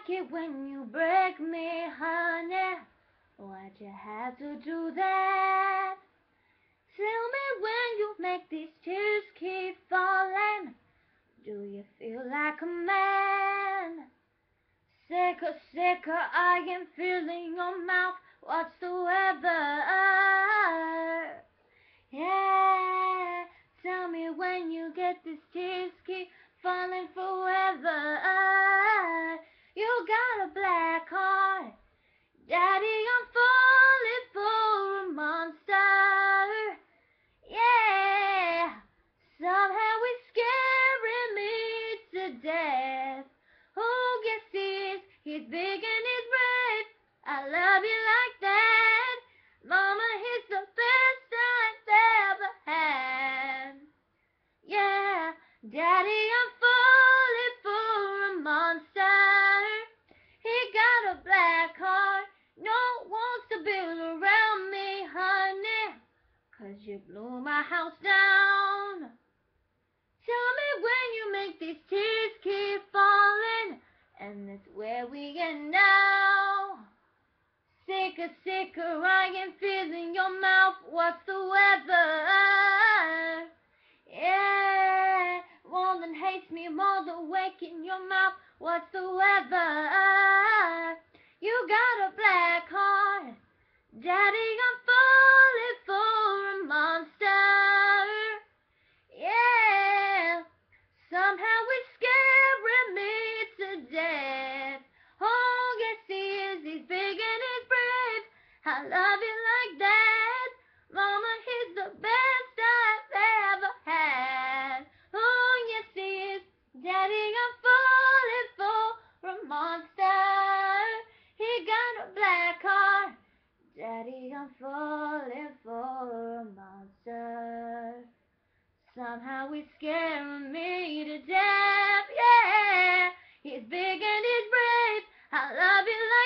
like it when you break me, honey. Why'd you have to do that? Tell me when you make these tears keep falling. Do you feel like a man? Sicker, sicker, I am feeling your mouth. What's the weather? Yeah, tell me when you get these tears keep falling forever. You got a black heart, Daddy, I'm falling for a monster. Yeah, somehow it's scaring me to death. Oh, yes he is, he's big and he's brave. I love you like that. Mama, he's the best I've ever had. Yeah, Daddy, I'm falling for a monster. He got a black heart, no one wants to build around me, honey. 'Cause you blew my house down. Tell me when you make these tears keep falling, and that's where we end now. Sicker, sicker, I am feeling your mouth. What's the weather? Yeah, more than hates me, more than waking your mouth. What's the weather? You got a black heart, Daddy, I'm falling for a monster. Yeah, somehow it's scaring me to death. Oh, yes he is, he's big and he's brave. I love you like that. Mama, he's the best I've ever had. Oh, yes he is, Daddy, I'm falling for a monster. He got a black heart, Daddy, I'm falling for a monster. Somehow he's scaring me to death, yeah. He's big and he's brave. I love you like